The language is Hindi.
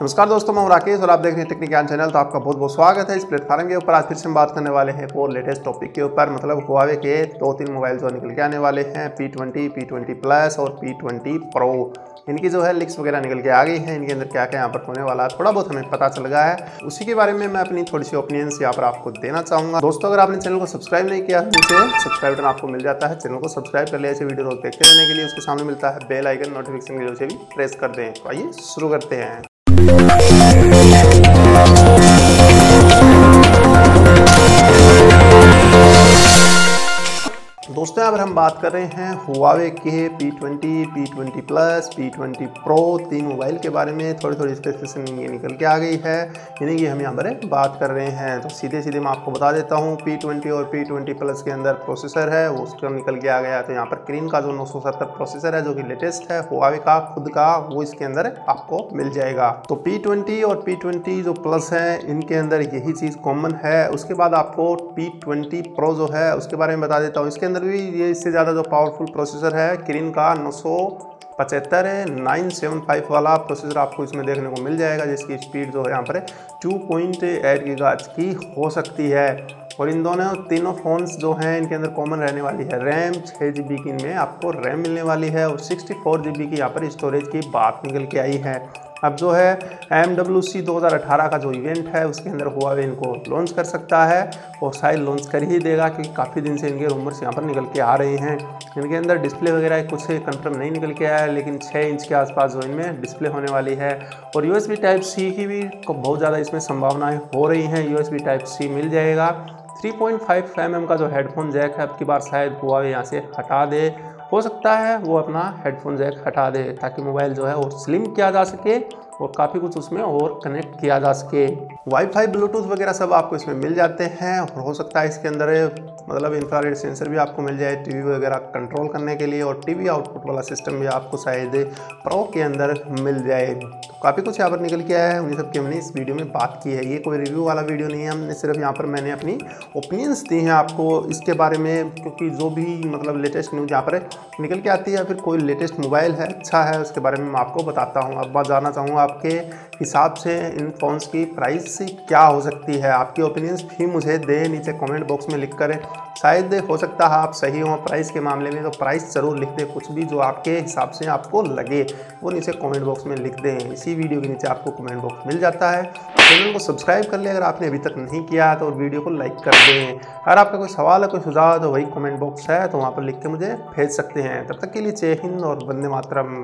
नमस्कार दोस्तों, मैं राकेश और आप देख रहे हैं टेक्निक ज्ञान चैनल। तो आपका बहुत बहुत स्वागत है इस प्लेटफॉर्म के ऊपर। आज फिर से हम बात करने वाले हैं एक और लेटेस्ट टॉपिक के ऊपर, मतलब Huawei के 2-3 मोबाइल जो निकल के आने वाले हैं, P20, P20 प्लस और P20 प्रो। इनकी जो है लिंक्स वगैरह निकल के आ गई हैं। इनके अंदर क्या क्या यहाँ पर होने वाला है थोड़ा बहुत हमें पता चल गया है, उसी के बारे में मैं अपनी थोड़ी सी ओपिनियंस यहाँ पर आपको देना चाहूँगा। दोस्तों, अगर आपने चैनल को सब्सक्राइब नहीं किया, नीचे सब्सक्राइब बटन आपको मिल जाता है, चैनल को सब्सक्राइब कर लिया। ऐसे वीडियो रोज देखते रहने के लिए उसके सामने मिलता है बेल आइकन, नोटिफिकेशन की वजह से भी प्रेस कर दें। तो आइए शुरू करते हैं। दोस्तों, अब हम बात कर रहे हैं Huawei के P20, P20 plus, P20 pro 3 mobile के बारे में। थोड़ी स्पेसिफिकेशन ये निकल के आ गई है, इन्हीं की हम यहाँ पर बात कर रहे हैं। तो सीधे मैं आपको बता देता हूँ, P20 और P20 प्लस के अंदर प्रोसेसर है वो उसका निकल के आ गया। तो यहाँ पर क्रीन का जो 970 प्रोसेसर है जो कि लेटेस्ट है Huawei का खुद का, वो इसके अंदर आपको मिल जाएगा। तो P20 और P20 जो प्लस है इनके अंदर यही चीज़ कॉमन है। उसके बाद आपको P20 प्रो जो है उसके बारे में बता देता हूँ। इसके अंदर भी ये इससे ज़्यादा जो पावरफुल प्रोसेसर है, क्रीन का 975 है, 975 वाला प्रोसेसर आपको इसमें देखने को मिल जाएगा, जिसकी स्पीड जो है यहाँ पर 2.8 गीगाहर्ट्ज़ की हो सकती है। और इन तीनों फ़ोन्स जो हैं इनके अंदर कॉमन रहने वाली है रैम 6 GB की, इनमें आपको रैम मिलने वाली है और 64 GB की यहाँ पर स्टोरेज की बात निकल के आई है। अब जो है MWC 2018 का जो इवेंट है उसके अंदर Huawei इनको लॉन्च कर सकता है और शायद लॉन्च कर ही देगा, क्योंकि काफ़ी दिन से इनके रूमर्स यहाँ पर निकल के आ रहे हैं। इनके अंदर डिस्प्ले वगैरह कुछ कंफर्म नहीं निकल के आया है, लेकिन 6 इंच के आसपास जो इनमें डिस्प्ले होने वाली है। और USB Type-C की भी बहुत ज़्यादा इसमें संभावनाएँ हो रही हैं, USB Type-C मिल जाएगा। 3.5 mm का जो हेडफोन जैक है अब की बार शायद Huawei यहाँ से हटा दे, हो सकता है वो अपना हेडफोन जैक हटा दे ताकि मोबाइल जो है और स्लिम किया जा सके और काफ़ी कुछ उसमें और कनेक्ट किया जा सके। वाईफाई, ब्लूटूथ वगैरह सब आपको इसमें मिल जाते हैं और हो सकता है इसके अंदर मतलब इंफ्रारेड सेंसर भी आपको मिल जाए टीवी वगैरह कंट्रोल करने के लिए, और टीवी आउटपुट वाला सिस्टम भी आपको शायद प्रो के अंदर मिल जाए। तो काफ़ी कुछ यहाँ पर निकल के आया है, उन्हीं सब की हमने इस वीडियो में बात की है। ये कोई रिव्यू वाला वीडियो नहीं है, हमने सिर्फ यहाँ पर मैंने अपनी ओपिनियंस दी हैं आपको इसके बारे में, क्योंकि जो भी मतलब लेटेस्ट न्यूज़ यहाँ पर निकल के आती है, फिर कोई लेटेस्ट मोबाइल है अच्छा है उसके बारे में मैं आपको बताता हूँ। अब बात जानना चाहूँगा आपके हिसाब से इन फ़ोन्स की प्राइस क्या हो सकती है। आपकी ओपिनियंस भी मुझे दें नीचे कमेंट बॉक्स में लिख कर, शायद हो सकता है आप सही हो प्राइस के मामले में। तो प्राइस ज़रूर लिख दें, कुछ भी जो आपके हिसाब से आपको लगे वो नीचे कमेंट बॉक्स में लिख दें। इसी वीडियो के नीचे आपको कमेंट बॉक्स मिल जाता है। चैनल को सब्सक्राइब कर ले अगर आपने अभी तक नहीं किया है, तो वीडियो को लाइक कर दें। अगर आपका कोई सवाल है, कोई सुझाव है, तो वही कमेंट बॉक्स है, तो वहाँ पर लिख के मुझे भेज सकते हैं। तब तक के लिए जय हिंद और वंदे मातरम।